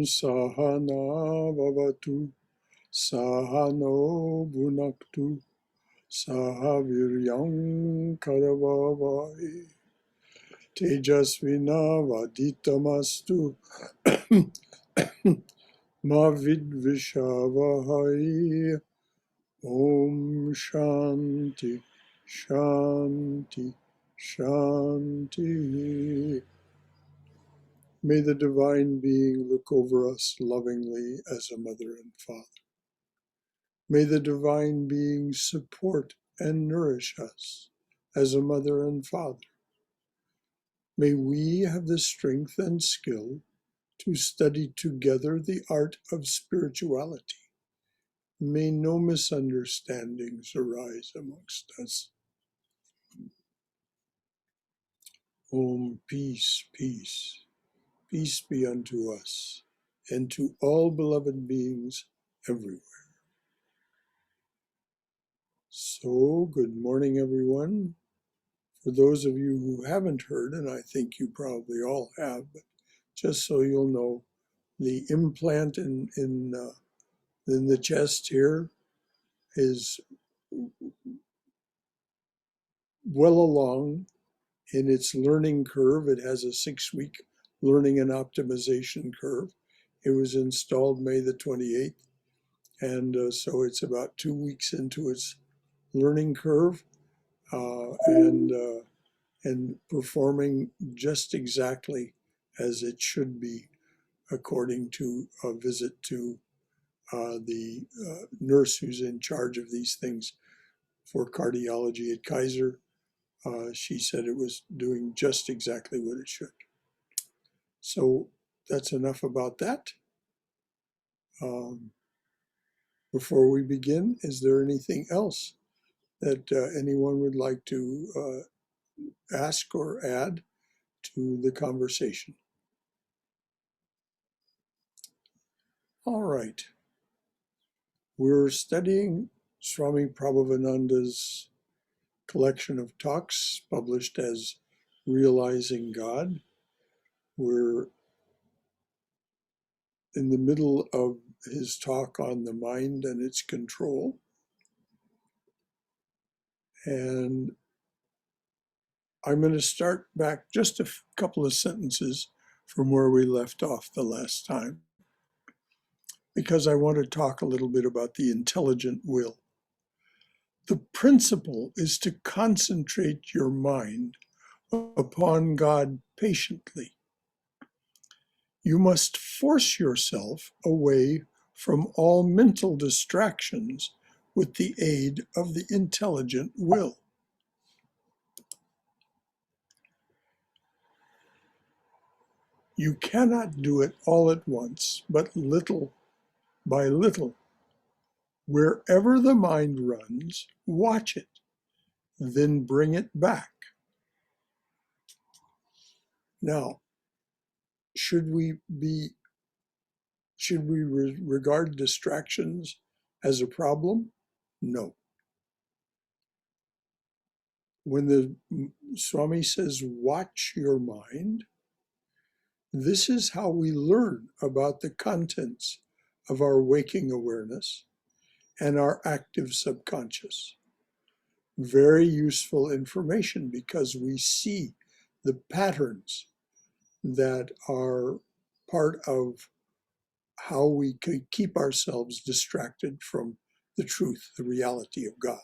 Sahana Vavatu Sahano Bhunaktu Sahaviryam Karavavai Tejasvina Vaditamastu Ma Vidvishavahai. Om Shanti Shanti Shanti. May the Divine Being look over us lovingly as a mother and father. May the Divine Being support and nourish us as a mother and father. May we have the strength and skill to study together the art of spirituality. May no misunderstandings arise amongst us. Om, peace, peace, peace be unto us and to all beloved beings everywhere. So, good morning, everyone. For those of you who haven't heard, and I think you probably all have, but just so you'll know, the implant in the chest here is well along in its learning curve. It has a 6-week learning and optimization curve. It was installed May the 28th, and so it's about 2 weeks into its learning curve, and performing just exactly as it should be, according to a visit to the nurse who's in charge of these things for cardiology at Kaiser. She said it was doing just exactly what it should. So that's enough about that. Before we begin, is there anything else that anyone would like to ask or add to the conversation? All right. We're studying Swami Prabhavananda's collection of talks published as Realizing God. We're in the middle of his talk on the mind and its control. And I'm going to start back just a couple of sentences from where we left off the last time, because I want to talk a little bit about the intelligent will. The principle is to concentrate your mind upon God patiently. You must force yourself away from all mental distractions with the aid of the intelligent will. You cannot do it all at once, but little by little. Wherever the mind runs, watch it, then bring it back. Now, should we regard distractions as a problem? No. When the Swami says, watch your mind, this is how we learn about the contents of our waking awareness and our active subconscious. Very useful information, because we see the patterns that are part of how we can keep ourselves distracted from the truth, the reality of God.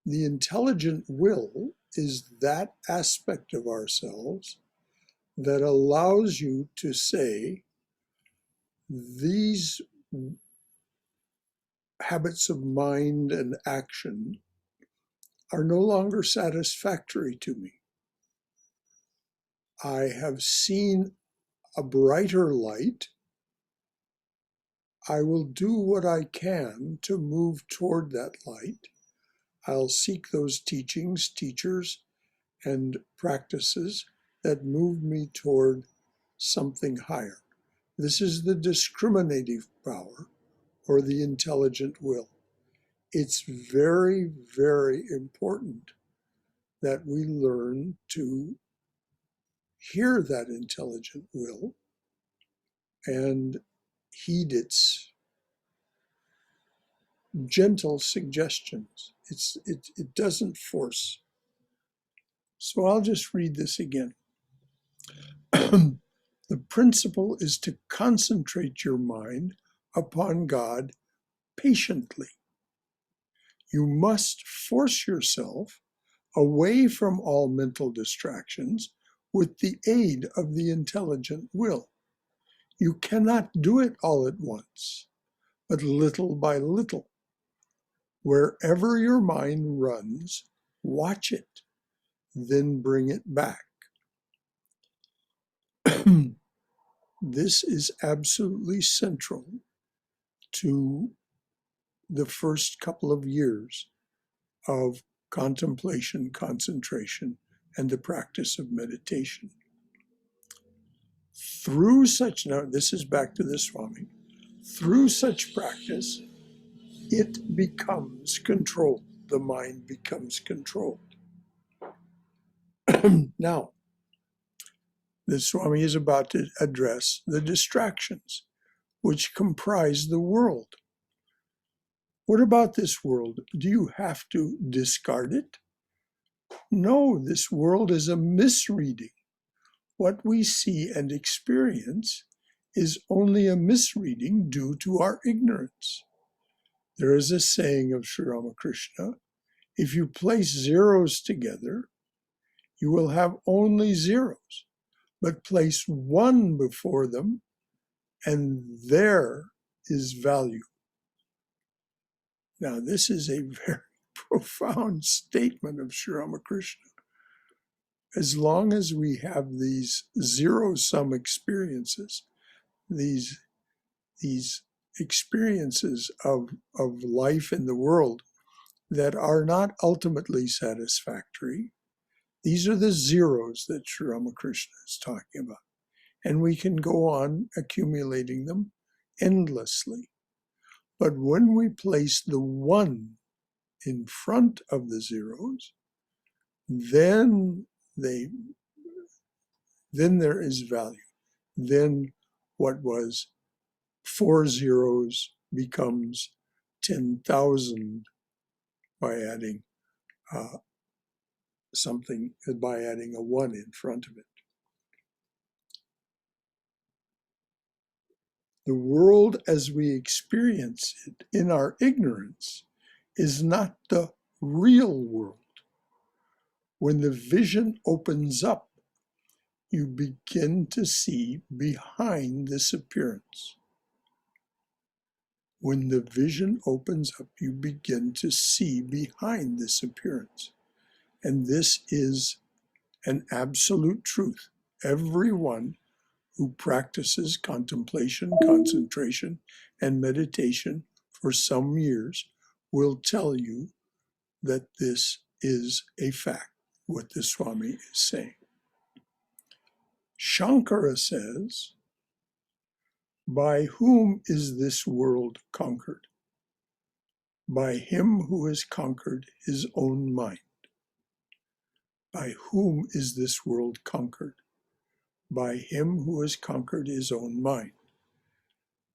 The intelligent will is that aspect of ourselves that allows you to say, these habits of mind and action are no longer satisfactory to me. I have seen a brighter light. I will do what I can to move toward that light. I'll seek those teachings, teachers, and practices that move me toward something higher. This is the discriminative power, or the intelligent will. It's very, very important that we learn to hear that intelligent will and heed its gentle suggestions. It doesn't force. So I'll just read this again. The principle is to concentrate your mind upon God patiently. You must force yourself away from all mental distractions with the aid of the intelligent will. You cannot do it all at once, but little by little. Wherever your mind runs, watch it, then bring it back. This is absolutely central to the first couple of years of contemplation, concentration, and the practice of meditation. Through such, now this is back to the Swami, through such practice, it becomes controlled. The mind becomes controlled. Now, the Swami is about to address the distractions which comprise the world. What about this world? Do you have to discard it? No, this world is a misreading. What we see and experience is only a misreading due to our ignorance. There is a saying of Sri Ramakrishna, if you place zeros together, you will have only zeros, but place one before them, and there is value. Now, this is a very profound statement of Sri Ramakrishna. As long as we have these zero-sum experiences, these experiences of life in the world that are not ultimately satisfactory, these are the zeros that Sri Ramakrishna is talking about. And we can go on accumulating them endlessly. But when we place the one in front of the zeros, then there is value. Then what was 4 zeros becomes 10,000 by adding by adding a 1 in front of it. The world as we experience it in our ignorance is not the real world. When the vision opens up, you begin to see behind this appearance. When the vision opens up, you begin to see behind this appearance. And this is an absolute truth. Everyone who practices contemplation, concentration, and meditation for some years will tell you that this is a fact, what the Swami is saying. Shankara says, by whom is this world conquered? By him who has conquered his own mind. By whom is this world conquered? By him who has conquered his own mind.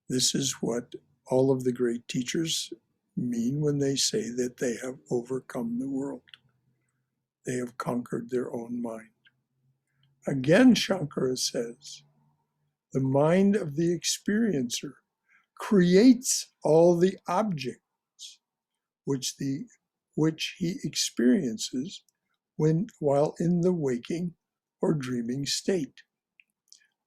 This is what all of the great teachers mean when they say that they have overcome the world. They have conquered their own mind. Again, Shankara says, the mind of the experiencer creates all the objects which he experiences while in the waking or dreaming state.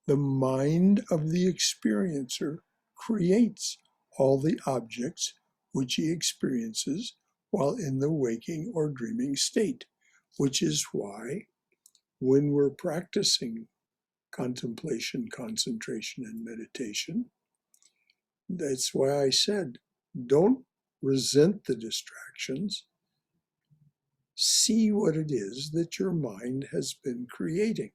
The mind of the experiencer creates all the objects which he experiences while in the waking or dreaming state, which is why when we're practicing contemplation, concentration, and meditation, that's why I said, don't resent the distractions. See what it is that your mind has been creating.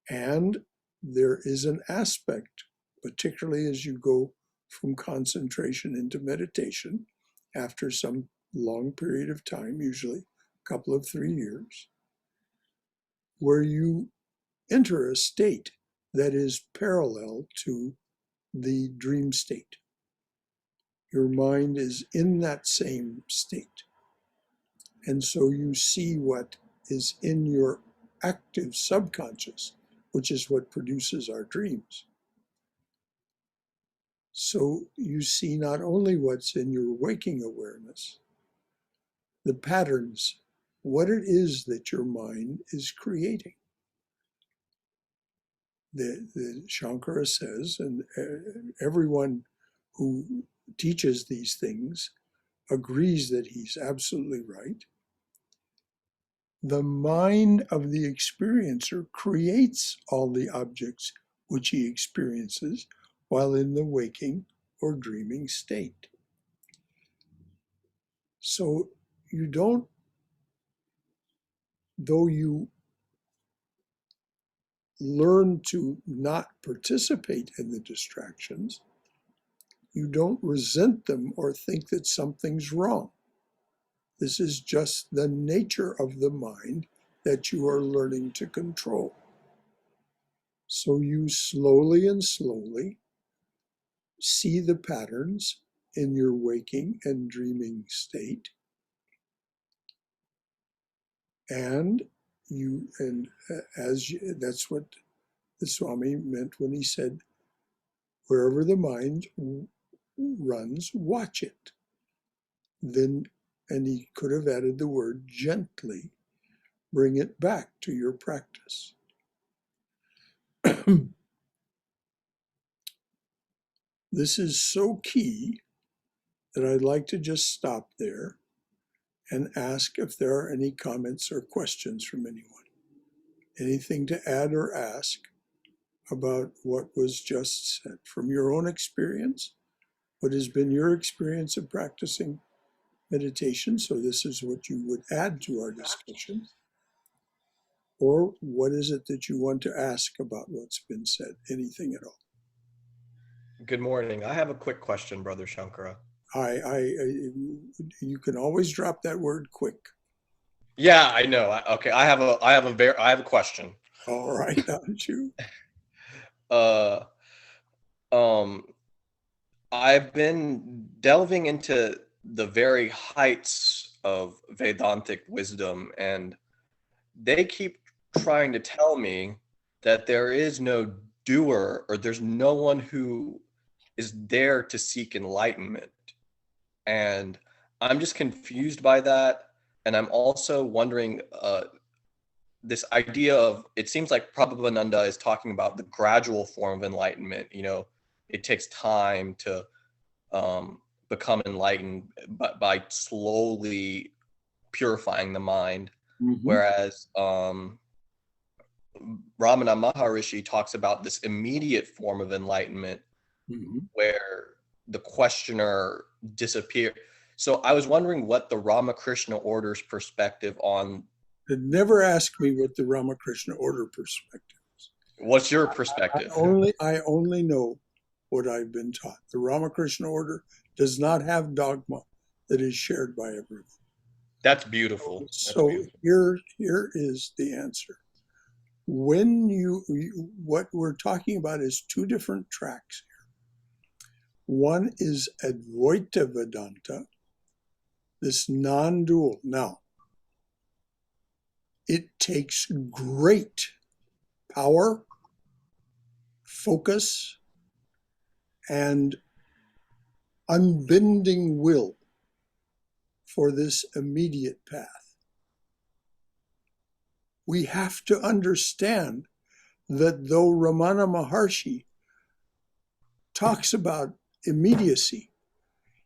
And there is an aspect, particularly as you go from concentration into meditation, after some long period of time, usually a couple of 3 years, where you enter a state that is parallel to the dream state. Your mind is in that same state. And so you see what is in your active subconscious, which is what produces our dreams. So you see not only what's in your waking awareness, the patterns, what it is that your mind is creating. The Shankara says, and everyone who teaches these things agrees that he's absolutely right. The mind of the experiencer creates all the objects which he experiences while in the waking or dreaming state. So you don't, though you learn to not participate in the distractions, you don't resent them or think that something's wrong. This is just the nature of the mind that you are learning to control. So you slowly and slowly see the patterns in your waking and dreaming state. And that's what the Swami meant when he said, wherever the mind runs, watch it. Then, and he could have added the word gently, bring it back to your practice. This is so key that I'd like to just stop there and ask if there are any comments or questions from anyone. Anything to add or ask about what was just said from your own experience? What has been your experience of practicing meditation? So this is what you would add to our discussion. Or what is it that you want to ask about what's been said? Anything at all? Good morning. I have a quick question, Brother Shankara. You can always drop that word quick. Yeah, I know. Okay, I have a question. All right, aren't you? Uh, um, I've been delving into the very heights of Vedantic wisdom, and they keep trying to tell me that there is no doer or there's no one who is there to seek enlightenment. And I'm just confused by that. And I'm also wondering this idea of it seems like Prabhavananda is talking about the gradual form of enlightenment. You know, it takes time to become enlightened, but by slowly purifying the mind. Mm-hmm. Whereas Ramana Maharishi talks about this immediate form of enlightenment Mm-hmm. where the questioner disappears. So I was wondering what the Ramakrishna order's perspective on Never ask me what the Ramakrishna order perspective is. what's your I perspective? only know what I've been taught. The Ramakrishna order does not have dogma that is shared by everyone. That's beautiful. That's So beautiful. here is the answer. What we're talking about is two different tracks here. One is Advaita Vedanta, this non-dual. Now, it takes great power, focus, and unbending will for this immediate path. We have to understand that though Ramana Maharshi talks about immediacy,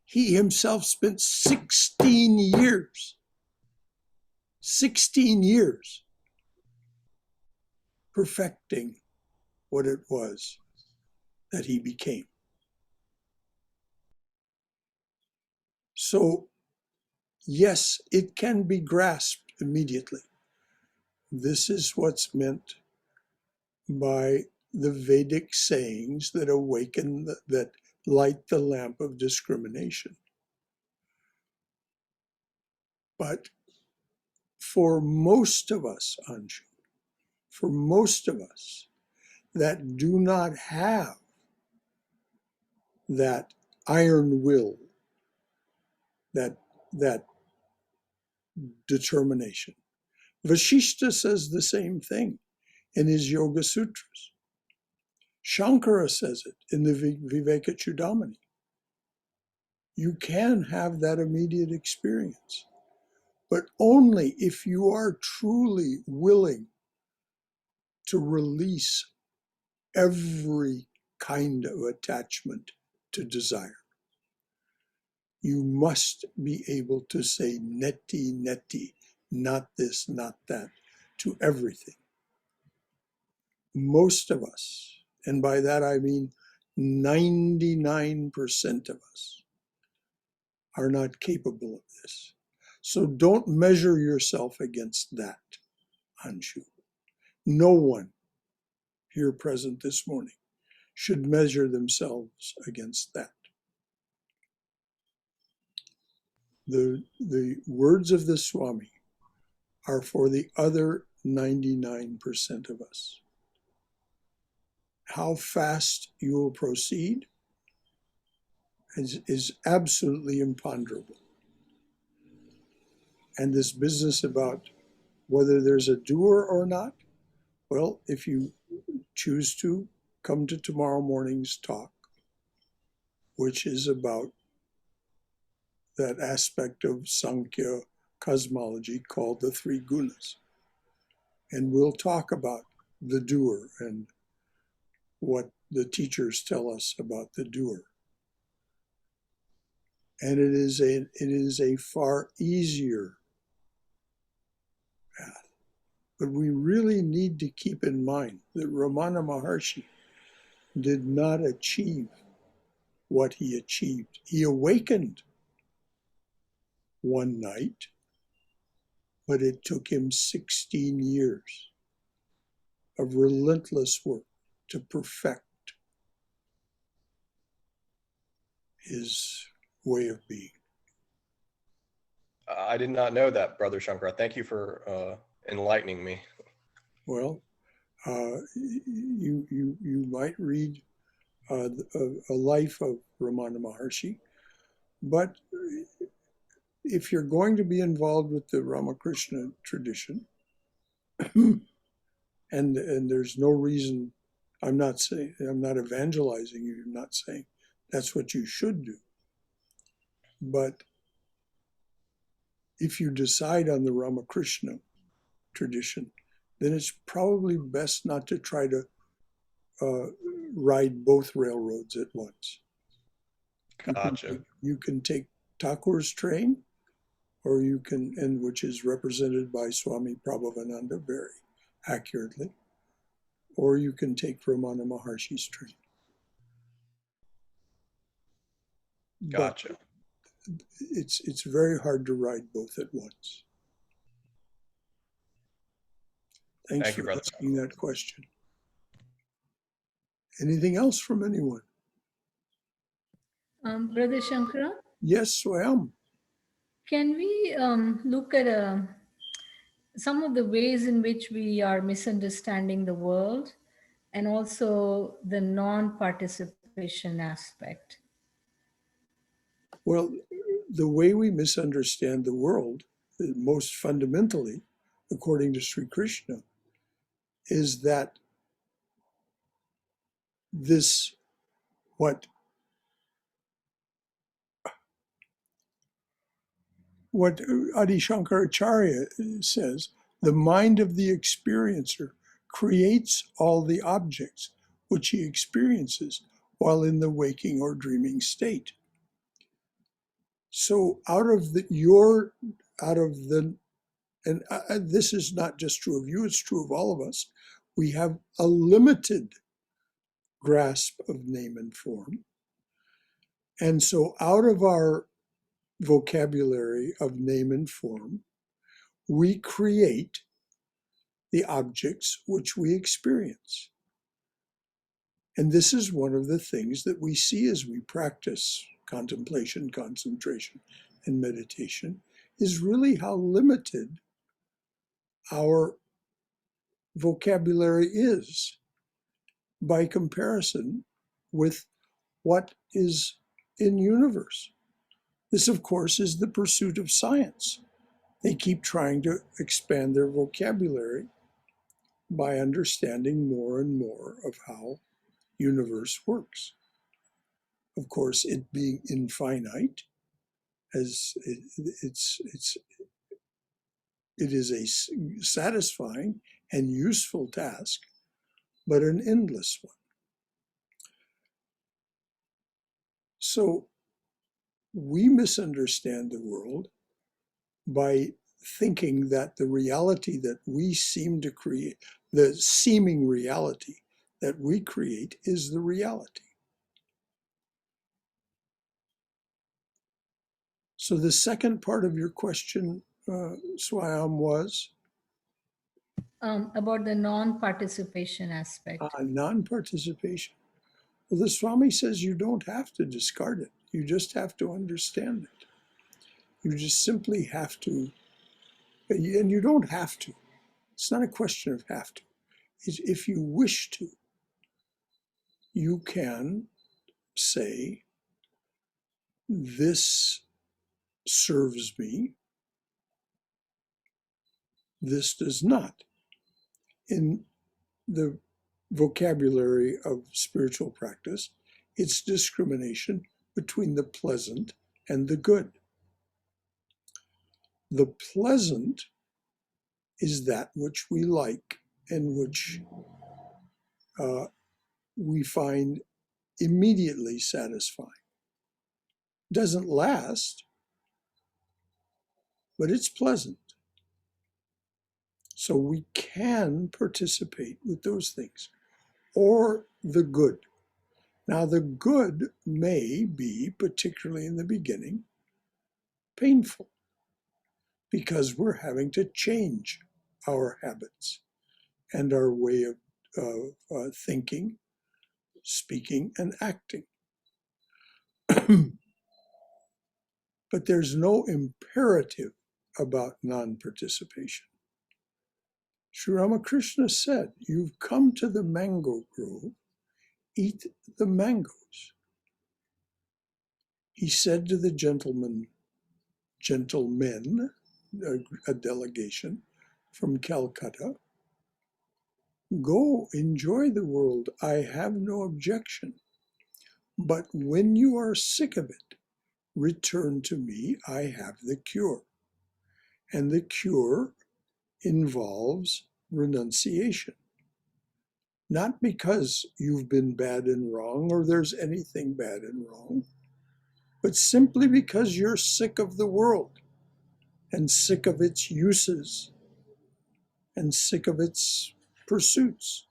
he himself spent 16 years perfecting what it was that he became. So, yes, it can be grasped immediately. This is what's meant by the Vedic sayings that awaken, that light the lamp of discrimination. But for most of us, Anshu, for most of us, that do not have that iron will, that, that determination. Vashishta says the same thing in his Yoga Sutras. Shankara says it in the Viveka Chudamani. You can have that immediate experience, but only if you are truly willing to release every kind of attachment to desire. You must be able to say neti, neti, not this, not that, to everything. Most of us, and by that I mean 99% of us, are not capable of this. So don't measure yourself against that, Anshu. No one here present this morning should measure themselves against that. The words of the Swami are for the other 99% of us. How fast you will proceed is absolutely imponderable. And this business about whether there's a doer or not, well, if you choose to come to tomorrow morning's talk, which is about that aspect of Sankhya cosmology called the three gunas. And we'll talk about the doer and what the teachers tell us about the doer. And it is a far easier path. But we really need to keep in mind that Ramana Maharshi did not achieve what he achieved. He awakened one night, but it took him 16 years of relentless work to perfect his way of being. I did not know that, Brother Shankara. Thank you for enlightening me. Well, you might read a life of Ramana Maharshi, but if you're going to be involved with the Ramakrishna tradition, and there's no reason, I'm not evangelizing you, I'm not saying that's what you should do. But if you decide on the Ramakrishna tradition, then it's probably best not to try to ride both railroads at once. Gotcha. You can take Thakur's train, or you can, and which is represented by Swami Prabhavananda very accurately, or you can take Ramana Maharshi's train. Gotcha. But it's very hard to ride both at once. Thanks Thank you, for Brother. asking that question. Anything else from anyone? Brother Shankara, Yes, Swam. can we look at some of the ways in which we are misunderstanding the world and also the non-participation aspect? Well, the way we misunderstand the world, most fundamentally, according to Sri Krishna, is that this, what Adi Shankaracharya says, the mind of the experiencer creates all the objects which he experiences while in the waking or dreaming state. So and this is not just true of you, it's true of all of us, we have a limited grasp of name and form. And so out of our vocabulary of name and form, we create the objects which we experience. And this is one of the things that we see as we practice contemplation, concentration, and meditation, is really how limited our vocabulary is. by comparison with what is in universe. This, of course, is the pursuit of science. They keep trying to expand their vocabulary by understanding more and more of how universe works. Of course, it being infinite, as it is a satisfying and useful task, but an endless one. So we misunderstand the world by thinking that the reality that we seem to create, the seeming reality that we create, is the reality. So the second part of your question, Swayam, was About the non-participation aspect. non-participation. Well, the Swami says you don't have to discard it. You just have to understand it. You just simply have to, and you don't have to. It's not a question of have to. It's if you wish to, you can say, this serves me, this does not. In the vocabulary of spiritual practice, it's discrimination between the pleasant and the good. The pleasant is that which we like and which we find immediately satisfying. Doesn't last, but it's pleasant. So we can participate with those things. Or the good. Now, the good may be, particularly in the beginning, painful because we're having to change our habits and our way of thinking, speaking, and acting. But there's no imperative about non-participation. Sri Ramakrishna said, you've come to the mango grove, eat the mangoes. He said to the gentlemen, a delegation from Calcutta, go enjoy the world, I have no objection. But when you are sick of it, return to me, I have the cure. And the cure involves renunciation. Not because you've been bad and wrong or there's anything bad and wrong, but simply because you're sick of the world and sick of its uses and sick of its pursuits.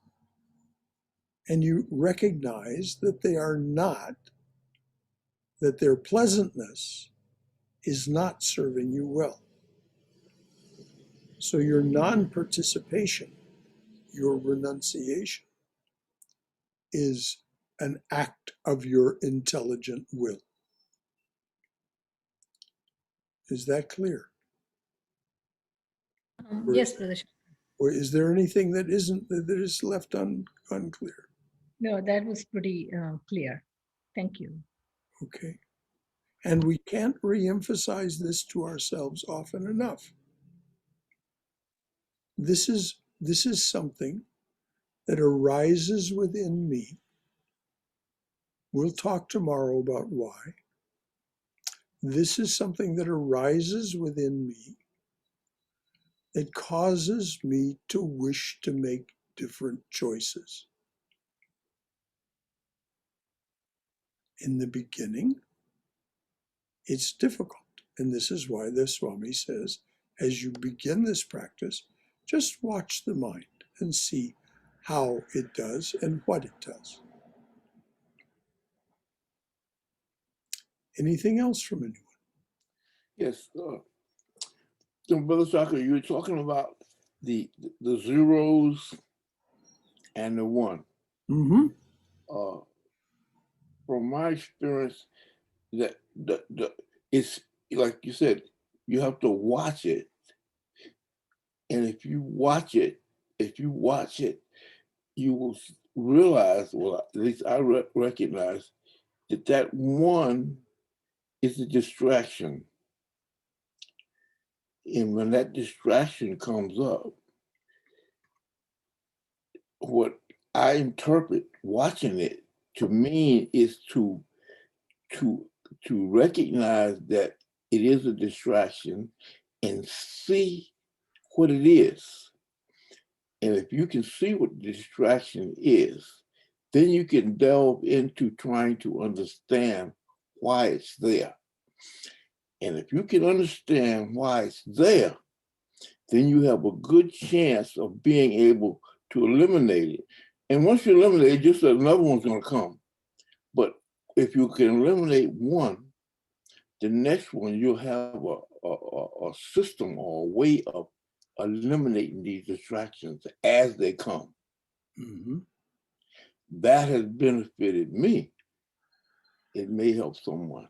And you recognize that they are not, that their pleasantness is not serving you well. So your non-participation, your renunciation, is an act of your intelligent will. Is that clear? Yes, Brother. Or is there anything that is left unclear? No, that was pretty clear. Thank you. Okay. And we can't re-emphasize this to ourselves often enough. This is something that arises within me. We'll talk tomorrow about why. This is something that arises within me that causes me to wish to make different choices. In the beginning, it's difficult. And this is why the Swami says, as you begin this practice, just watch the mind and see how it does and what it does. Anything else from anyone? Yes. So Brother Shaka, you were talking about the zeros and the one. Mm-hmm. From my experience, that it's like you said, you have to watch it, and if you watch it, you will realize, well, at least I recognize that one is a distraction. And when that distraction comes up, what I interpret watching it to mean is to recognize that it is a distraction and see what it is. And if you can see what the distraction is, then you can delve into trying to understand why it's there. And if you can understand why it's there, then you have a good chance of being able to eliminate it. And once you eliminate it, just another one's going to come. But if you can eliminate one, the next one you'll have a system or a way of eliminating these distractions as they come. Mm-hmm. That has benefited me. It may help someone.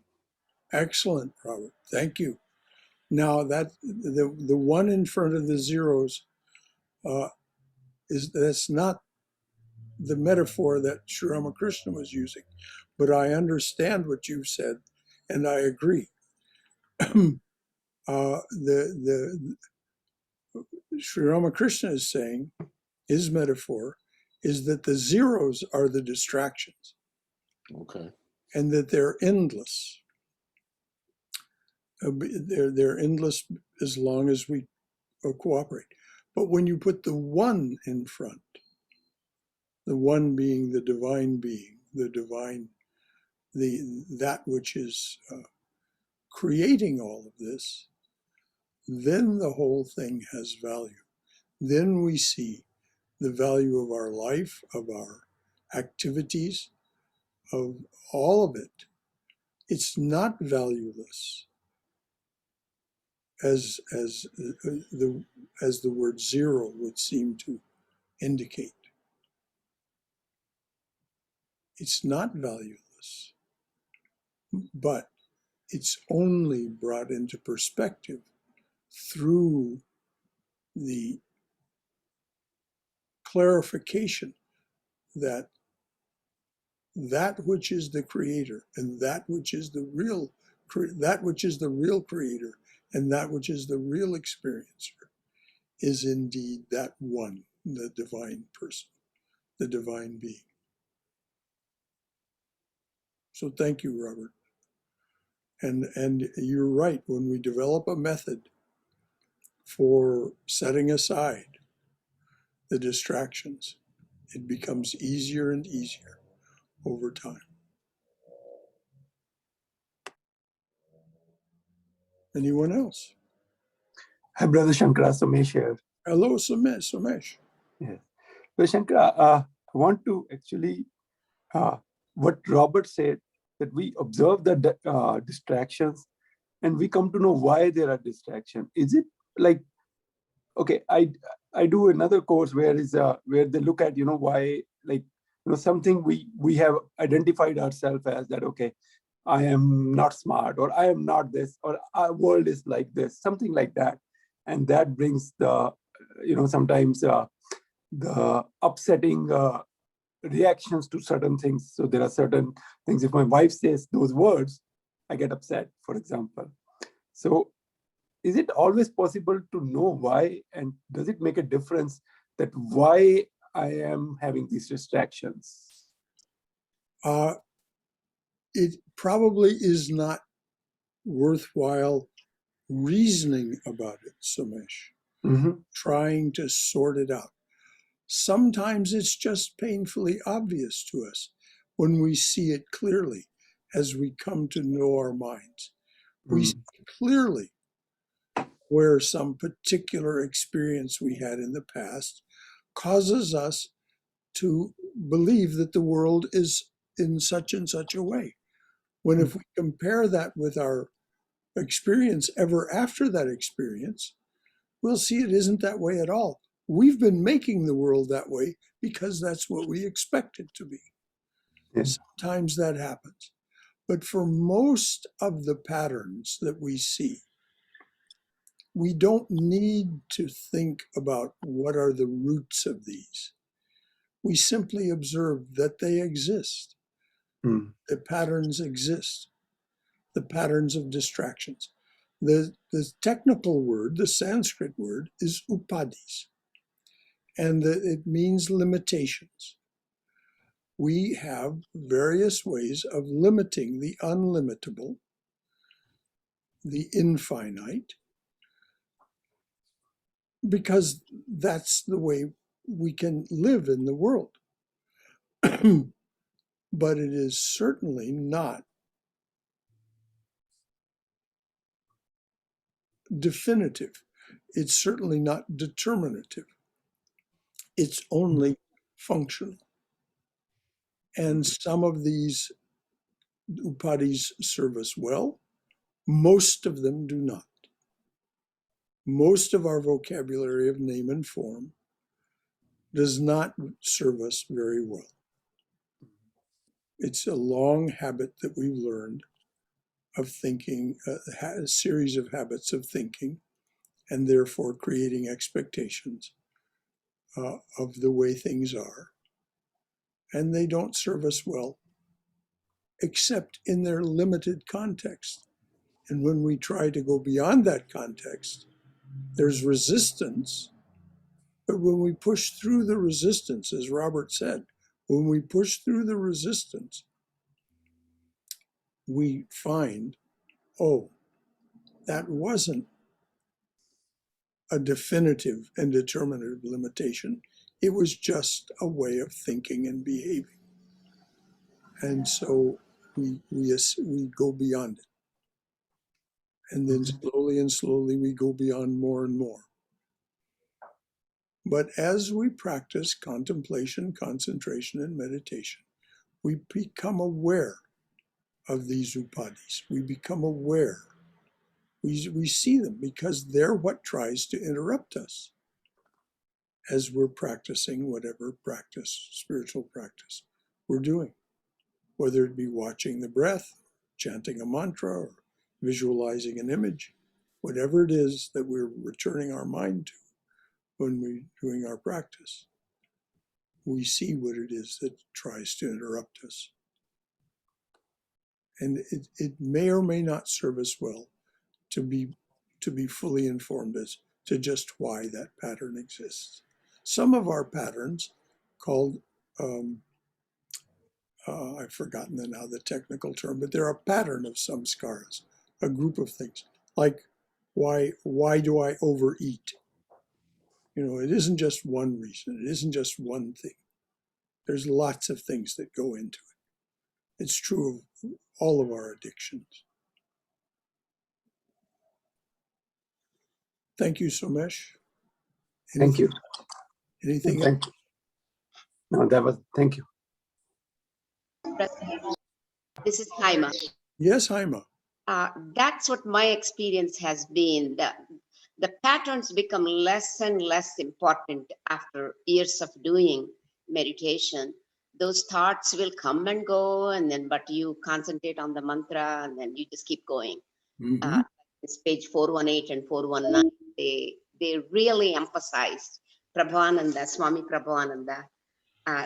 Excellent, Robert. Thank you. Now that the one in front of the zeros that's not the metaphor that Sri Ramakrishna was using, but I understand what you've said, and I agree. The Sri Ramakrishna is saying, his metaphor is that the zeros are the distractions. Okay. And that they're endless. They're endless as long as we cooperate. But when you put the one in front, the one being the divine being, that which is creating all of this, then the whole thing has value. Then we see the value of our life, of our activities, of all of it. It's not valueless, as the word zero would seem to indicate. It's not valueless, but it's only brought into perspective through the clarification that that which is the creator and that which is the real creator and that which is the real experiencer is indeed that one, the divine person, the divine being. So thank you, Robert. And you're right, when we develop a method for setting aside the distractions, it becomes easier and easier over time. Anyone else? Hi, Brother Shankara, Somesh here. Hello, Somesh. Yes. So, Shankara, I want to actually, what Robert said, that we observe the distractions and we come to know why there are distractions. Is it like, okay, I do another course where they look at, why, like, something we have identified ourselves as that, okay, I am not smart, or I am not this, or our world is like this, something like that. And that brings the, sometimes the upsetting reactions to certain things. So there are certain things, if my wife says those words, I get upset, for example. So is it always possible to know why, and does it make a difference that why I am having these distractions? It probably is not worthwhile reasoning about it, Somesh, trying to sort it out. Sometimes it's just painfully obvious to us when we see it clearly as we come to know our minds. We see clearly where some particular experience we had in the past causes us to believe that the world is in such and such a way. When if we compare that with our experience ever after that experience, we'll see it isn't that way at all. We've been making the world that way because that's what we expect it to be. Yes. Sometimes that happens. But for most of the patterns that we see, we don't need to think about what are the roots of these. We simply observe that they exist. The patterns exist, the patterns of distractions. The technical word, the Sanskrit word, is upadhis, and it means limitations. We have various ways of limiting the unlimitable, the infinite, because that's the way we can live in the world. But it is certainly not definitive. It's certainly not determinative. It's only functional. And some of these upadhis serve us well. Most of them do not. Most of our vocabulary of name and form does not serve us very well. It's a long habit that we've learned of thinking, a series of habits of thinking, and therefore creating expectations of the way things are. And they don't serve us well, except in their limited context. And when we try to go beyond that context, there's resistance. But when we push through the resistance, as Robert said, when we push through the resistance, we find, oh, that wasn't a definitive and determinative limitation. It was just a way of thinking and behaving. And so we go beyond it. And then slowly and slowly we go beyond more and more. But as we practice contemplation, concentration, and meditation, we become aware of these upadhis. We become aware. We see them because they're what tries to interrupt us as we're practicing whatever practice, spiritual practice, we're doing, whether it be watching the breath, chanting a mantra, or visualizing an image, whatever it is that we're returning our mind to when we're doing our practice, we see what it is that tries to interrupt us. And it may or may not serve us well to be fully informed as to just why that pattern exists. Some of our patterns, called I've forgotten now the technical term, but they're a pattern of samskaras, a group of things. Like, why do I overeat? You know, it isn't just one reason. It isn't just one thing. There's lots of things that go into it. It's true of all of our addictions. Thank you, Somesh. Thank you. Anything else? Thank you. No, that was, thank you. This is Haima. Yes, Haima. That's what my experience has been. The patterns become less and less important after years of doing meditation. Those thoughts will come and go, and then but you concentrate on the mantra, and then you just keep going. It's page 418 and 419. They really emphasized Prabhavananda, Swami Prabhavananda,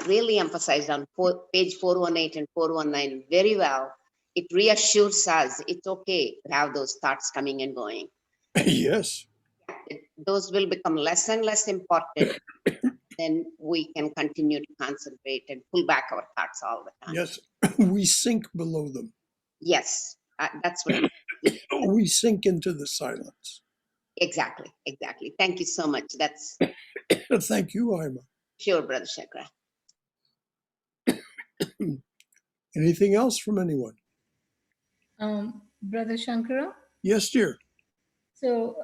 really emphasized on page 418 and 419 very well. It reassures us it's okay to have those thoughts coming and going. Yes. Those will become less and less important. Then we can continue to concentrate and pull back our thoughts all the time. Yes, we sink below them. Yes, that's what. We sink into the silence. Exactly. Thank you so much. That's. Thank you, Haima. Sure, Brother Shankara. Anything else from anyone? Brother Shankara? Yes, dear. So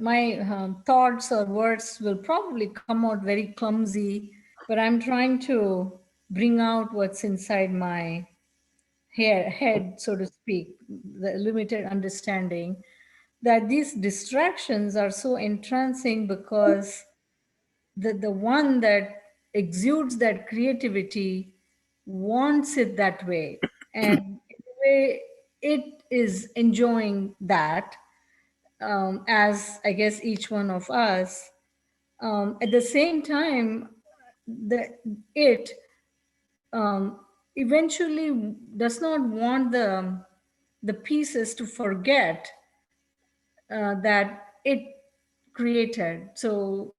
my thoughts or words will probably come out very clumsy, but I'm trying to bring out what's inside my head, so to speak, the limited understanding that these distractions are so entrancing because the one that exudes that creativity wants it that way. And in a way, it is enjoying that, as I guess each one of us. At the same time, the it eventually does not want the pieces to forget that it created. So,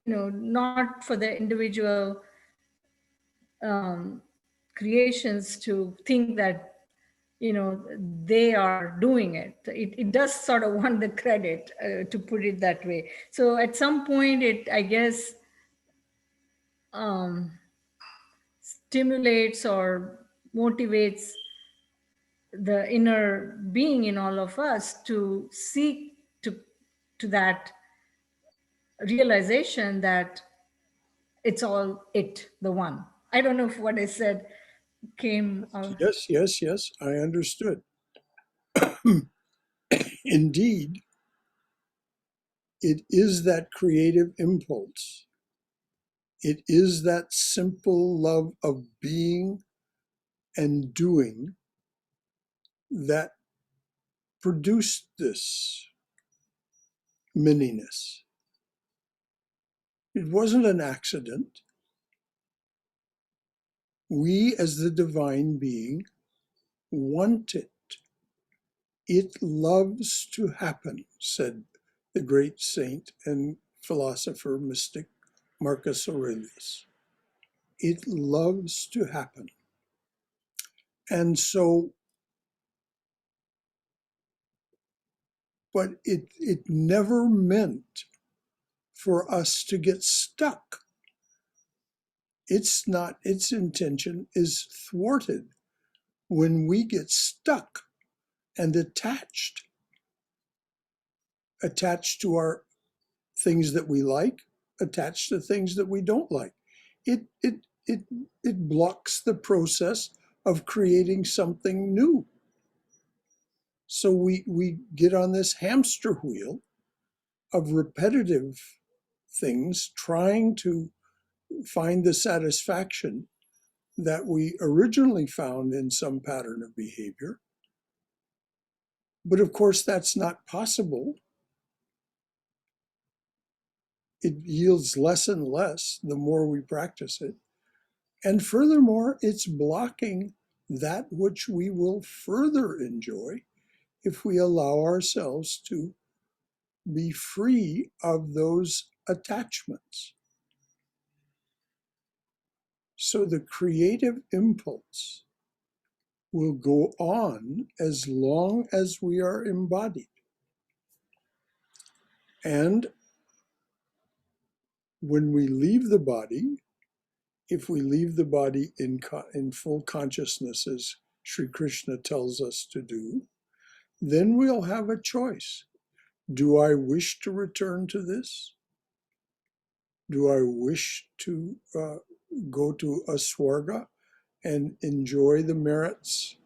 not for the individual creations to think that they are doing it. It does sort of want the credit, to put it that way. So at some point it, I guess, um, stimulates or motivates the inner being in all of us to seek to that realization that it's all it, the one. I don't know if what I said came out. Yes, yes, yes, I understood. Indeed, it is that creative impulse. It is that simple love of being and doing that produced this mininess. It wasn't an accident. We, as the divine being, want it. It loves to happen, said the great saint and philosopher mystic Marcus Aurelius. It loves to happen. And so, but it never meant for us to get stuck. It's not, its intention is thwarted when we get stuck and attached to our things that we like, attached to things that we don't like. It it it it blocks the process of creating something new. So we get on this hamster wheel of repetitive things, trying to find the satisfaction that we originally found in some pattern of behavior. But of course, that's not possible. It yields less and less the more we practice it. And furthermore, it's blocking that which we will further enjoy if we allow ourselves to be free of those attachments. So the creative impulse will go on as long as we are embodied. And when we leave the body, if we leave the body in full consciousness, as Sri Krishna tells us to do, then we'll have a choice. Do I wish to return to this? Do I wish to go to a swarga and enjoy the merits,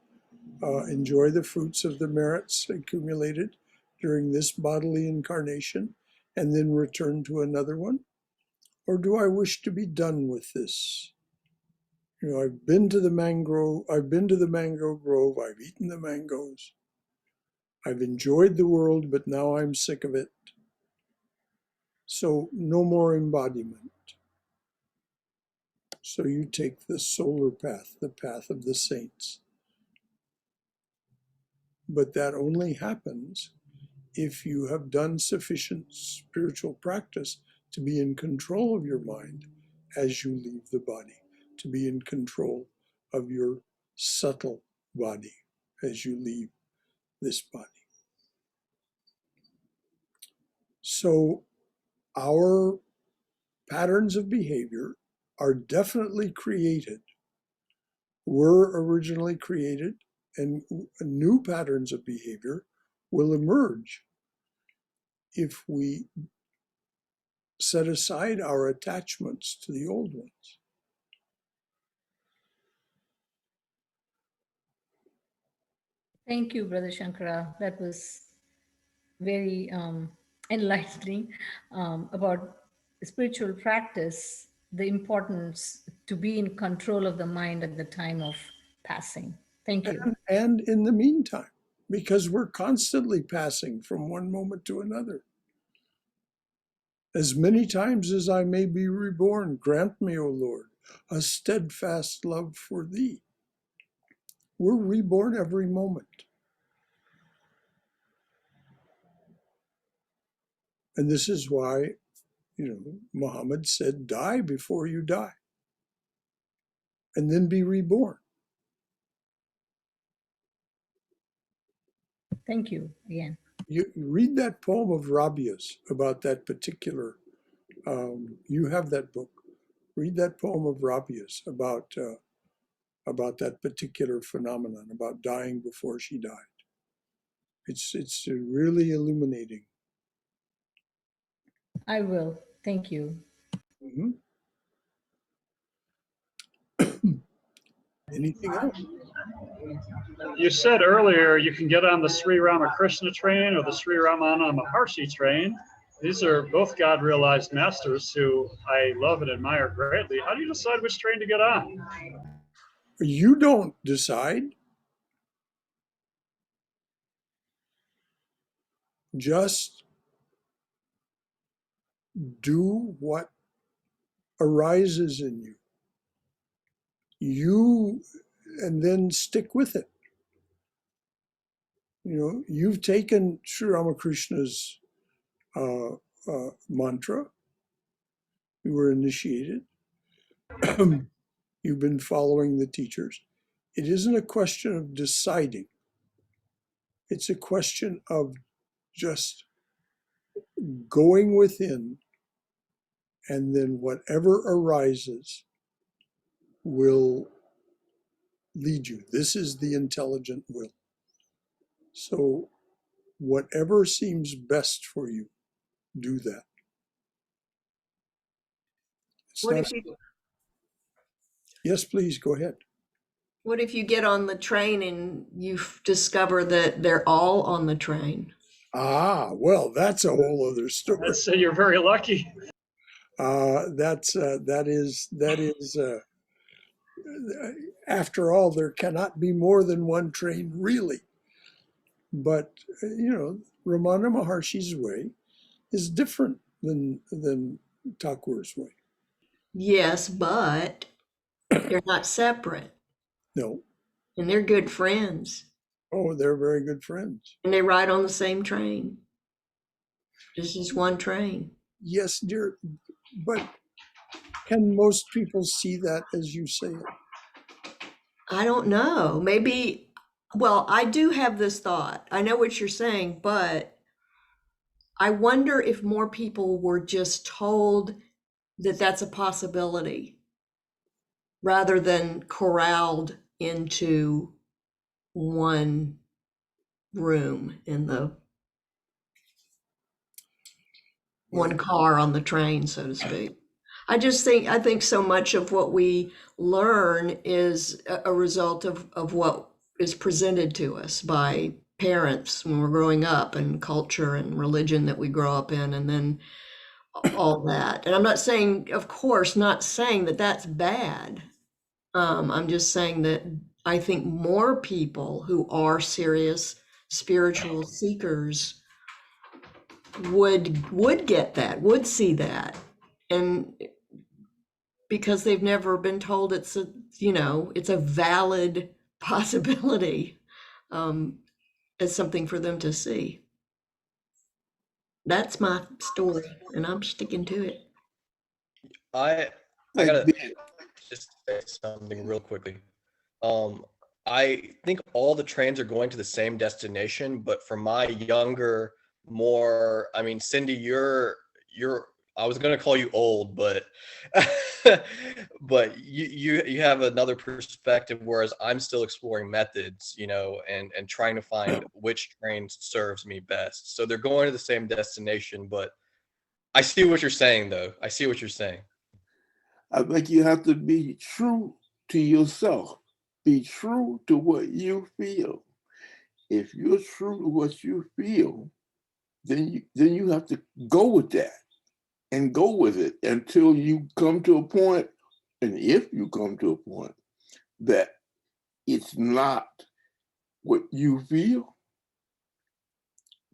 enjoy the fruits of the merits accumulated during this bodily incarnation, and then return to another one? Or do I wish to be done with this? I've been to the mangrove grove, I've eaten the mangoes, I've enjoyed the world, but now I'm sick of it. So no more embodiment. So you take the solar path, the path of the saints. But that only happens if you have done sufficient spiritual practice to be in control of your mind as you leave the body, to be in control of your subtle body as you leave this body. So our patterns of behavior are definitely created, were originally created, and new patterns of behavior will emerge if we set aside our attachments to the old ones. Thank you, Brother Shankara. That was very enlightening about spiritual practice, the importance to be in control of the mind at the time of passing. Thank you. And in the meantime, because we're constantly passing from one moment to another. As many times as I may be reborn, grant me, O Lord, a steadfast love for thee. We're reborn every moment. And this is why, Muhammad said, die before you die, and then be reborn. Thank you again. You read that poem of Rabia's about that particular, you have that book. Read that poem of Rabia's about that particular phenomenon, about dying before she died. It's really illuminating. I will. Thank you. Mhm. Anything else? You said earlier you can get on the Sri Ramakrishna train or the Sri Ramana Maharshi train. These are both God-realized masters who I love and admire greatly. How do you decide which train to get on? You don't decide. Just do what arises in you. And then stick with it. You've taken Sri Ramakrishna's mantra. You were initiated. You've been following the teachers. It isn't a question of deciding. It's a question of just going within, and then whatever arises will lead you. This is the intelligent will. So whatever seems best for you, do that. Yes, please, go ahead. What if you get on the train and you discover that they're all on the train? Well, that's a whole other story. I'd say you're very lucky. That is. After all, there cannot be more than one train, really. But Ramana Maharshi's way is different than Thakur's way. Yes, but they're not separate. No. And they're good friends. Oh, they're very good friends. And they ride on the same train. This is one train. Yes, dear. But can most people see that as you say it? I don't know. Maybe, well, I do have this thought. I know what you're saying, but I wonder if more people were just told that that's a possibility rather than corralled into one room in the one car on the train, so to speak. I think so much of what we learn is a result of what is presented to us by parents when we're growing up, and culture and religion that we grow up in, and then all that. And I'm not saying, of course, not saying that that's bad. I'm just saying that I think more people who are serious spiritual seekers would get that, would see that. And because they've never been told it's a valid possibility, as something for them to see. That's my story, and I'm sticking to it. I gotta just say something real quickly. I think all the trains are going to the same destination, but for my younger, more, I mean, Cindy, you're I was gonna call you old, but but you have another perspective, whereas I'm still exploring methods, and trying to find which train serves me best. So they're going to the same destination, but I see what you're saying, though. I see what you're saying. I think you have to be true to yourself. Be true to what you feel. If you're true to what you feel, then you have to go with that and go with it until you come to a point, and if you come to a point that it's not what you feel,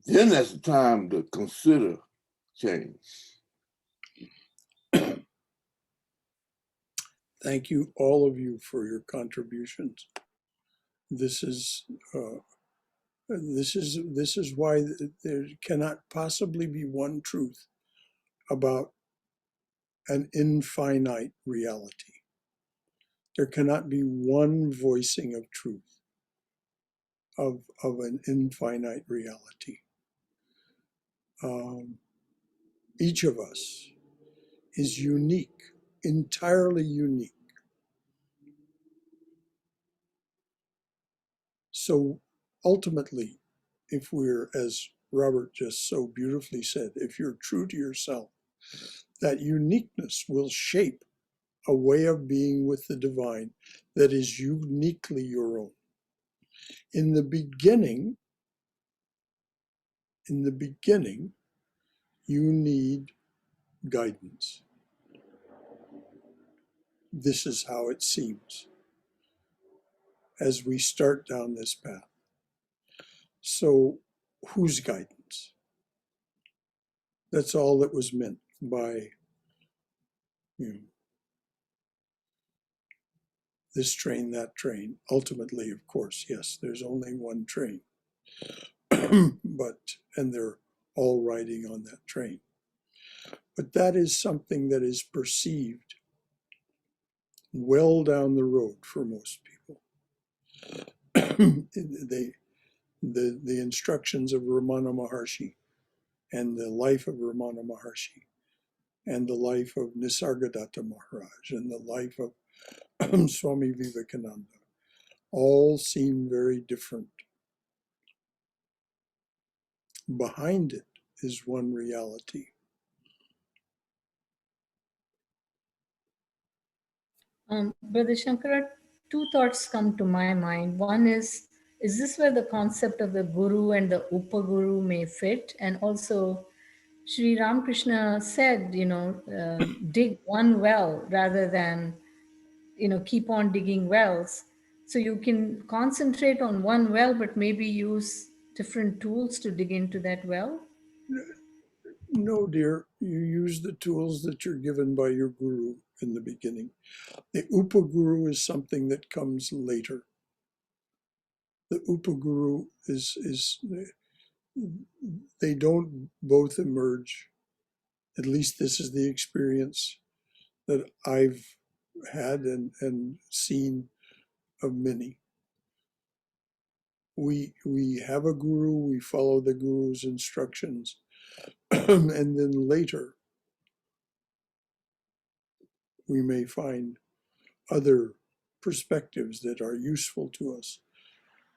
then that's the time to consider change. Thank you, all of you, for your contributions. This is why there cannot possibly be one truth about an infinite reality. There cannot be one voicing of truth of an infinite reality. Each of us is unique, entirely unique. So ultimately, if we're, as Robert just so beautifully said, if you're true to yourself, that uniqueness will shape a way of being with the divine that is uniquely your own. In the beginning, you need guidance. This is how it seems as we start down this path. So, whose guidance? That's all that was meant by, this train, that train. Ultimately, of course, yes, there's only one train. And they're all riding on that train. But that is something that is perceived well down the road for most people. The instructions of Ramana Maharshi and the life of Ramana Maharshi and the life of Nisargadatta Maharaj and the life of Swami Vivekananda all seem very different. Behind it is one reality. Brother Shankara, two thoughts come to my mind. One is this where the concept of the guru and the upaguru may fit? And also, Sri Ramakrishna said, dig one well rather than, keep on digging wells. So you can concentrate on one well, but maybe use different tools to dig into that well. No, dear, you use the tools that you're given by your guru in the beginning. The upaguru is something that comes later. The upaguru is they don't both emerge. At least this is the experience that I've had and seen of many. We have a guru, we follow the guru's instructions, and then later we may find other perspectives that are useful to us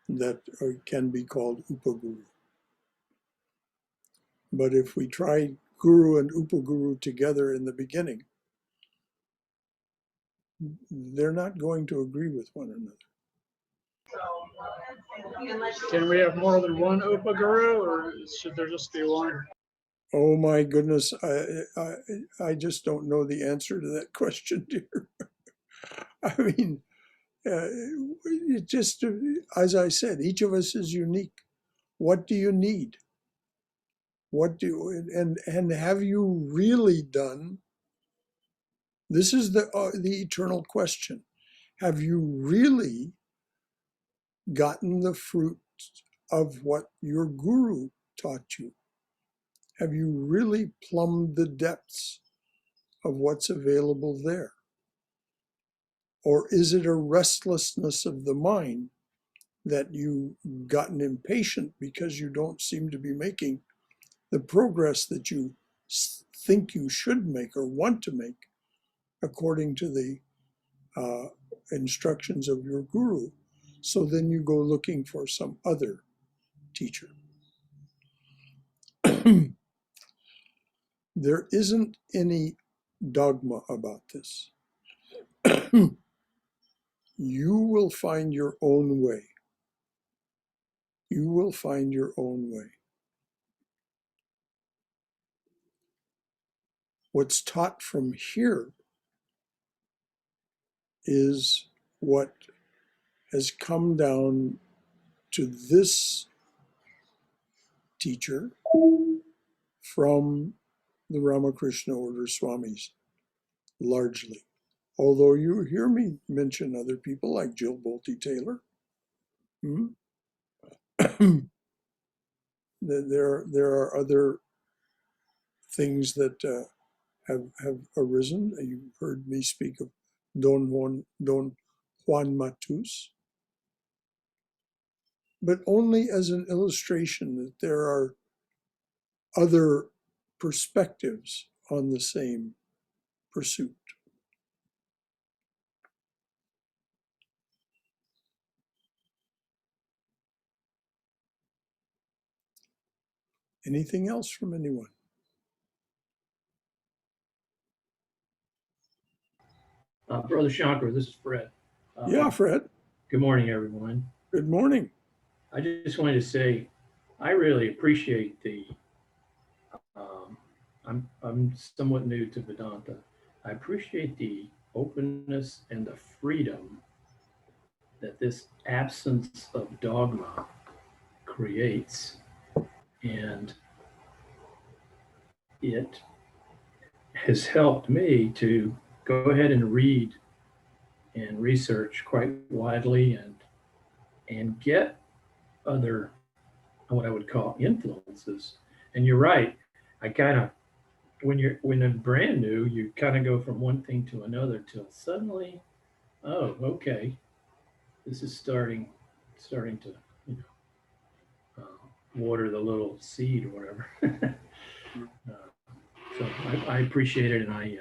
that can be called upaguru. But if we try guru and upaguru together in the beginning, they're not going to agree with one another. Can we have more than one upaguru, or should there just be one? Oh my goodness, I just don't know the answer to that question, dear. I mean, it just, as I said, each of us is unique. What do you need? And have you really done? This is the eternal question. Have you really gotten the fruit of what your guru taught you? Have you really plumbed the depths of what's available there? Or is it a restlessness of the mind that you've gotten impatient because you don't seem to be making the progress that you think you should make or want to make according to the instructions of your guru? So then you go looking for some other teacher. There isn't any dogma about this. You will find your own way. You will find your own way. What's taught from here is what has come down to this teacher from the Ramakrishna Order Swamis, largely. Although you hear me mention other people like Jill Bolte Taylor. There are other things that have arisen. You've heard me speak of Don Juan Matus, but only as an illustration that there are other perspectives on the same pursuit. Anything else from anyone? Brother Shankar, this is Fred. Yeah, Fred. Good morning, everyone. Good morning. I just wanted to say I really appreciate the. I'm somewhat new to Vedanta. I appreciate the openness and the freedom that this absence of dogma creates, and it has helped me to go ahead and read and research quite widely and get other what I would call influences. And you're right. I kind of when it's brand new, you kind of go from one thing to another till suddenly, oh, okay, this is starting to water the little seed or whatever. So I appreciate it, and I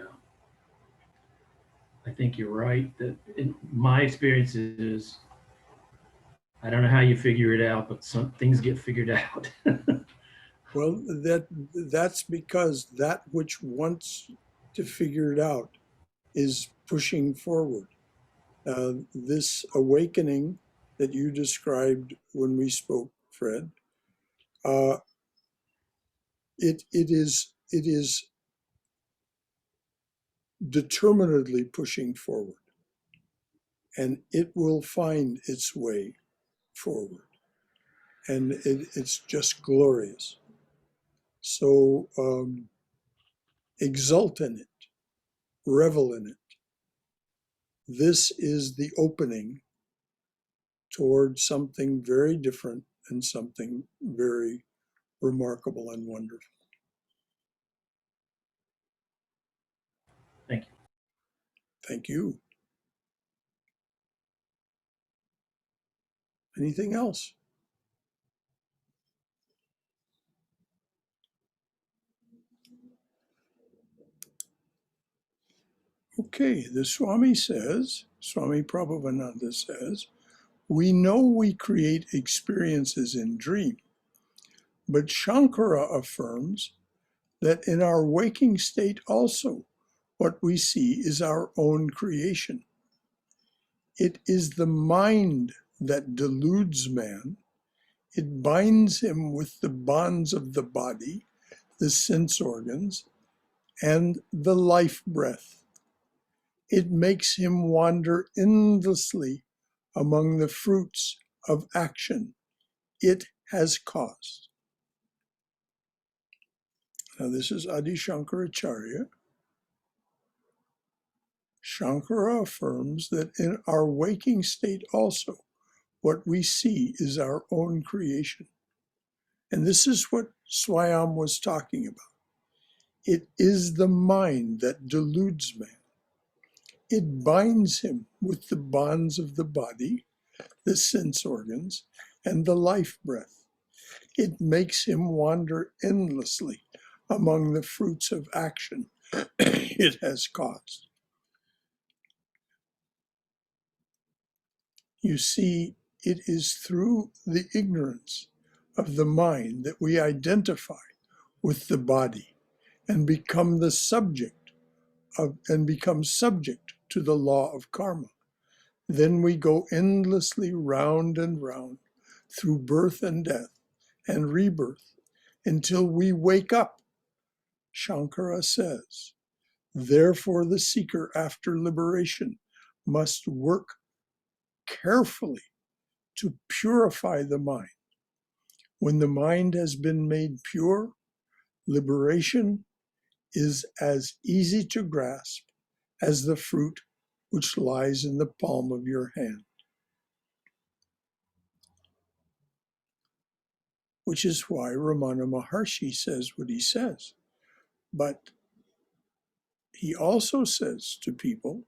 think you're right that in my experience is I don't know how you figure it out, but some things get figured out. Well, that's because that which wants to figure it out is pushing forward. This awakening that you described when we spoke, Fred, it is determinedly pushing forward, and it will find its way forward, and it's just glorious. So exult in it, revel in it. This is the opening toward something very different and something very remarkable and wonderful. Thank you. Thank you. Anything else? Okay, the Swami says, Swami Prabhavananda says, we know we create experiences in dream, but Shankara affirms that in our waking state also, what we see is our own creation. It is the mind that deludes man. It binds him with the bonds of the body, the sense organs, and the life breath. It makes him wander endlessly among the fruits of action it has caused. Now, this is Adi Shankaracharya. Shankara affirms that in our waking state also, what we see is our own creation. And this is what Swayam was talking about. It is the mind that deludes man. It binds him with the bonds of the body, the sense organs, and the life breath. It makes him wander endlessly among the fruits of action it has caused. You see, it is through the ignorance of the mind that we identify with the body and become the subject to the law of karma. Then we go endlessly round and round through birth and death and rebirth until we wake up. Shankara says, therefore the seeker after liberation must work carefully to purify the mind. When the mind has been made pure, liberation is as easy to grasp as the fruit which lies in the palm of your hand. Which is why Ramana Maharshi says what he says. But he also says to people,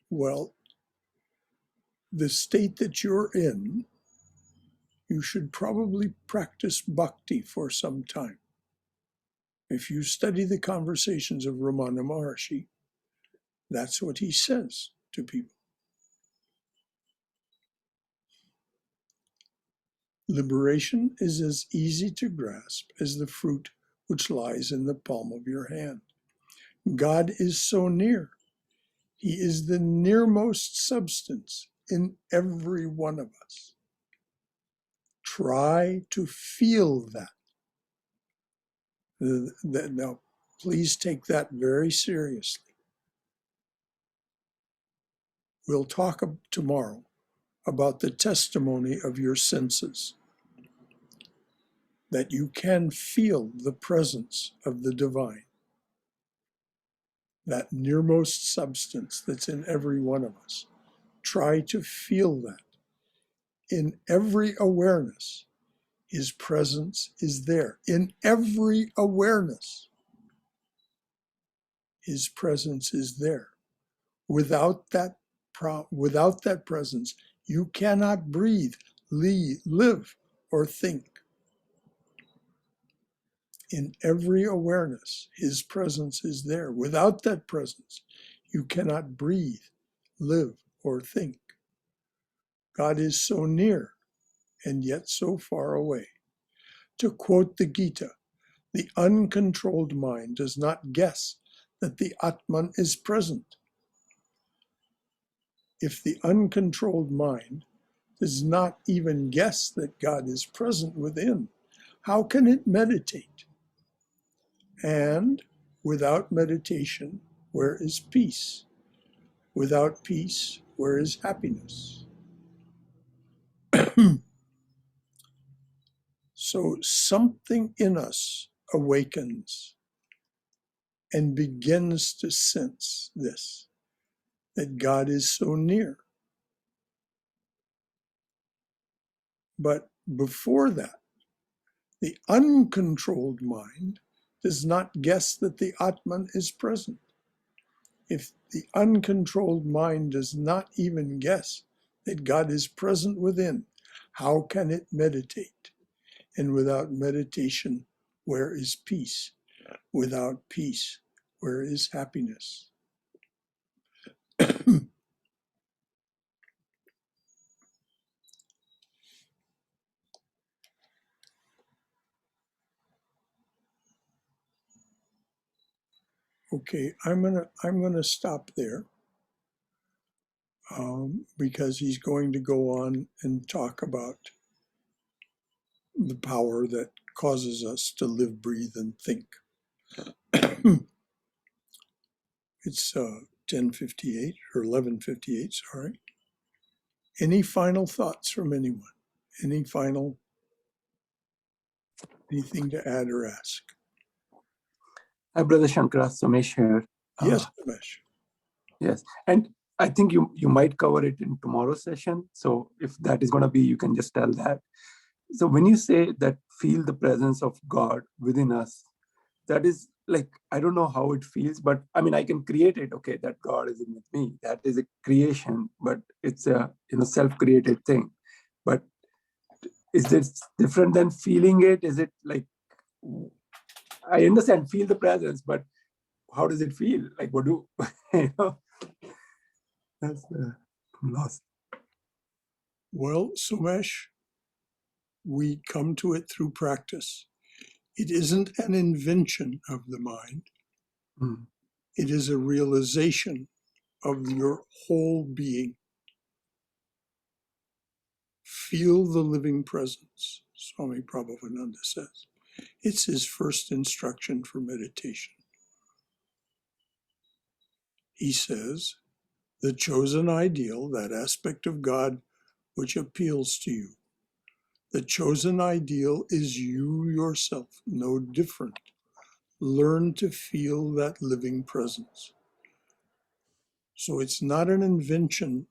well, the state that you're in, you should probably practice bhakti for some time. If you study the conversations of Ramana Maharshi, that's what he says to people. Liberation is as easy to grasp as the fruit which lies in the palm of your hand. God is so near. He is the nearmost substance in every one of us. Try to feel that. Now, please take that very seriously. We'll talk tomorrow about the testimony of your senses, that you can feel the presence of the divine, that nearmost substance that's in every one of us. Try to feel that. In every awareness, his presence is there. In every awareness, his presence is there. Without that presence, you cannot breathe, live, or think. In every awareness, his presence is there. Without that presence, you cannot breathe, live, or think. God is so near and yet so far away. To quote the Gita, the uncontrolled mind does not guess that the Atman is present. If the uncontrolled mind does not even guess that God is present within, how can it meditate? And without meditation, where is peace? Without peace, where is happiness? So something in us awakens and begins to sense this, that God is so near. But before that, the uncontrolled mind does not guess that the Atman is present. If the uncontrolled mind does not even guess that God is present within, how can it meditate? And without meditation, where is peace? Without peace, where is happiness? Okay, I'm gonna stop there because he's going to go on and talk about the power that causes us to live, breathe, and think. It's 10:58 or 11:58. Sorry. Any final thoughts from anyone? Anything to add or ask? Hi, Brother Shankara, Somesh here. Yes, Ramesh. Yes, and I think you might cover it in tomorrow's session. So if that is going to be, you can just tell that. So when you say that feel the presence of God within us, that is like, I don't know how it feels, but I mean, I can create it. Okay, that God is with me. That is a creation, but it's a self-created thing. But is this different than feeling it? Is it like, I understand feel the presence, but how does it feel? Like, what do you know? That's lost. Well, Sumesh, we come to it through practice. It isn't an invention of the mind. Mm. It is a realization of your whole being. Feel the living presence, Swami Prabhavananda says. It's his first instruction for meditation. He says, the chosen ideal, that aspect of God which appeals to you, the chosen ideal is you yourself, no different. Learn to feel that living presence. So it's not an invention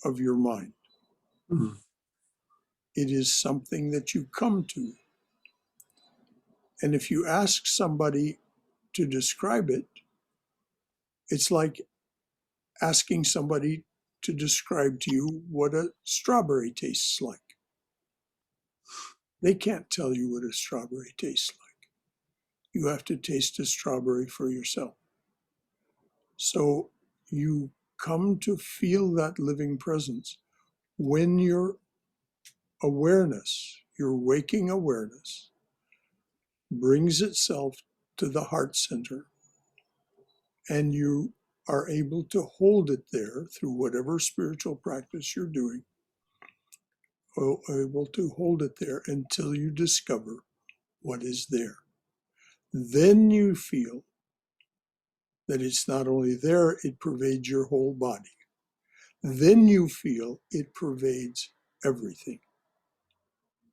of your mind. Mm. It is something that you come to. And if you ask somebody to describe it, it's like asking somebody to describe to you what a strawberry tastes like. They can't tell you what a strawberry tastes like. You have to taste a strawberry for yourself. So you come to feel that living presence when your awareness, your waking awareness, brings itself to the heart center, and you are able to hold it there through whatever spiritual practice you're doing, or able to hold it there until you discover what is there. Then you feel that it's not only there, it pervades your whole body. Then you feel it pervades everything,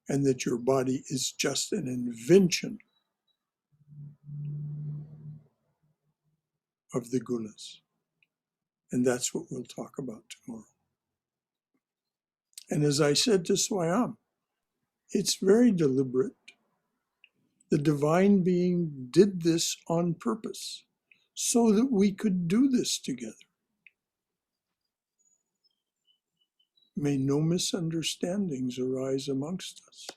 and that your body is just an invention of the gunas. And that's what we'll talk about tomorrow. And as I said to Swayam, it's very deliberate. The divine being did this on purpose so that we could do this together. May no misunderstandings arise amongst us.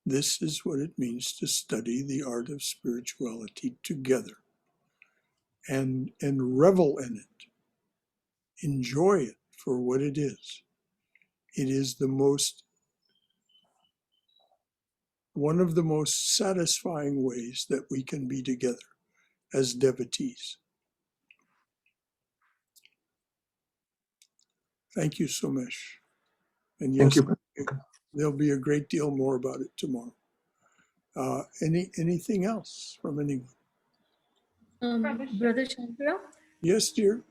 This is what it means to study the art of spirituality together and revel in it. Enjoy it for what it is. It is one of the most satisfying ways that we can be together as devotees. Thank you, Somesh. And Thank yes, you. there'll be a great deal more about it tomorrow. Anything else from anyone? Brother Shankara, Yes, dear.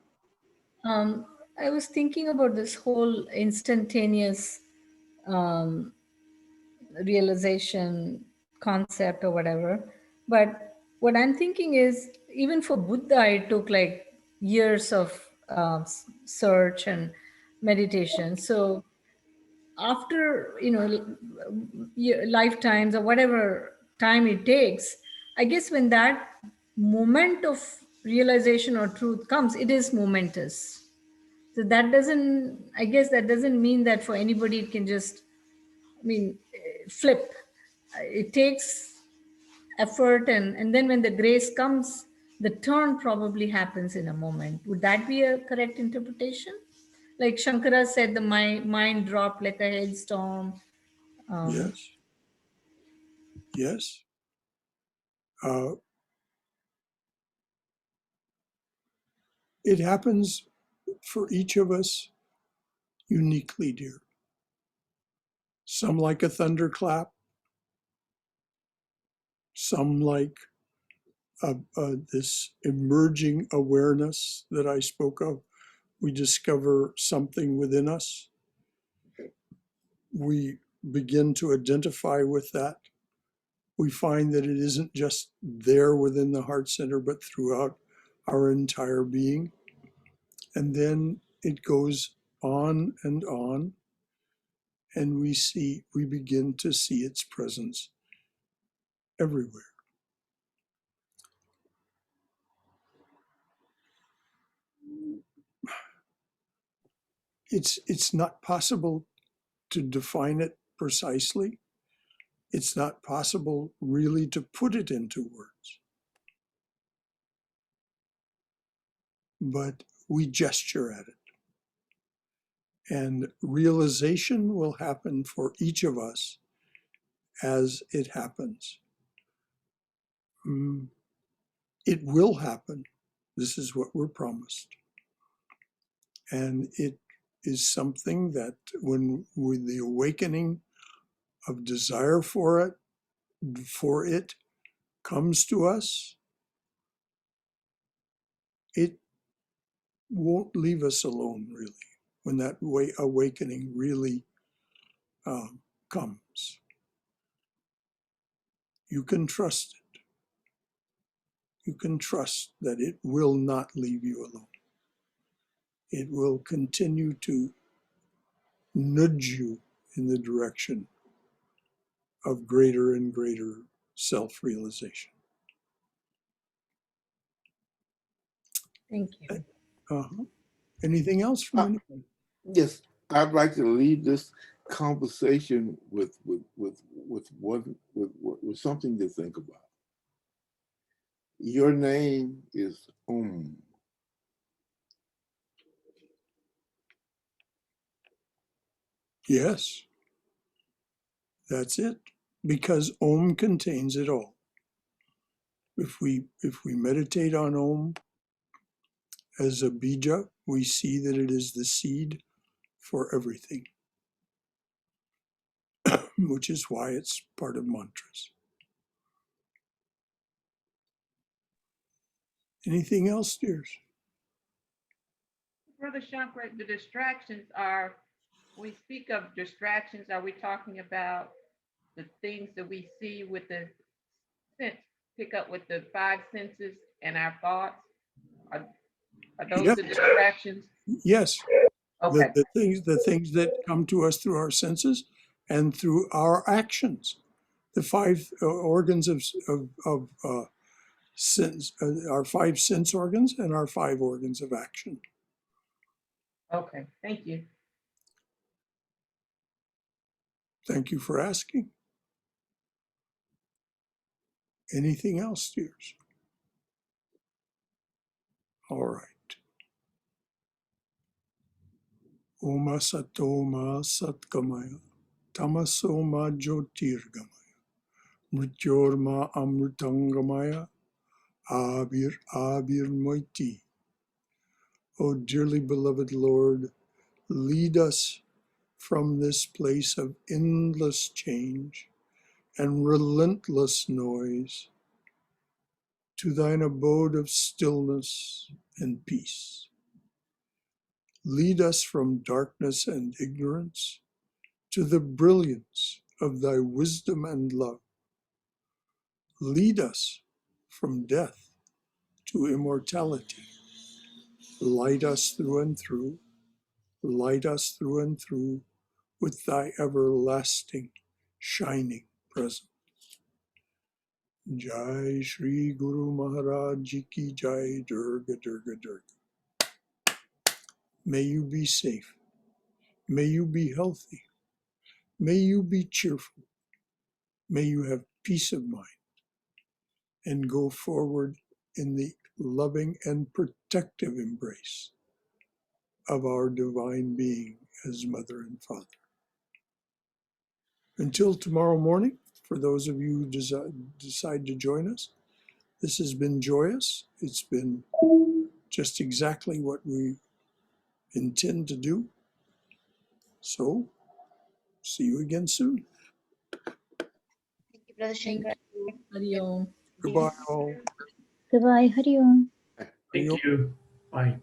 um, I was thinking about this whole instantaneous um, realization concept or whatever. But what I'm thinking is, even for Buddha, it took like years of search and meditation. So after lifetimes or whatever time it takes, I guess when that moment of realization or truth comes, it is momentous. So that doesn't, I guess that doesn't mean that for anybody it can just, flip. It takes effort, and then when the grace comes, the turn probably happens in a moment. Would that be a correct interpretation? Like Shankara said, the mind dropped like a hailstorm. Yes. Yes. It happens for each of us uniquely, dear. Some like a thunderclap, some like this emerging awareness that I spoke of. We discover something within us. We begin to identify with that. We find that it isn't just there within the heart center, but throughout our entire being. And then it goes on, and we begin to see its presence everywhere. It's not possible to define it precisely. It's not possible really to put it into words. But we gesture at it. And realization will happen for each of us as it happens. It will happen. This is what we're promised. And it is something that when with the awakening of desire for it comes to us, it won't leave us alone, really, when that awakening really comes. You can trust it. you can trust that it will not leave you alone. It will continue to nudge you in the direction of greater and greater self-realization. Thank you. Anything else from anyone? Yes, I'd like to leave this conversation with something to think about. Your name is Om. Yes, that's it. Because Om contains it all. If we meditate on Om as a bija, we see that it is the seed for everything, which is why it's part of mantras. Anything else, dears? Brother Shankara, the distractions are, when we speak of distractions, are we talking about the things that we see with the sense, pick up with the five senses and our thoughts? Are those Yeah. the distractions? Yes. Okay. The things that come to us through our senses and through our actions. The five organs of sense, our five sense organs and our five organs of action. Okay. Thank you. Thank you for asking. Anything else, dears? All right. Oma Satoma Satkamaya, Tamasoma Jyotirgamaya, Mrityorma Amritangamaya, Abir Moiti. Oh, dearly beloved Lord, lead us from this place of endless change and relentless noise to thine abode of stillness and peace. Lead us from darkness and ignorance to the brilliance of thy wisdom and love. Lead us from death to immortality. Light us through and through. Light us through and through with thy everlasting, shining presence. Jai Shri Guru Maharaj Ji Ki Jai, Durga Durga Durga. May you be safe. May you be healthy. May you be cheerful. May you have peace of mind and go forward in the loving and protective embrace of our divine being as mother and father. Until tomorrow morning, for those of you who decide to join us, this has been joyous. It's been just exactly what we intend to do. So, see you again soon. Thank you, Brother Thank Shankar. you. Hari Om. Goodbye, all. Goodbye. Hari Om. Thank you. Bye.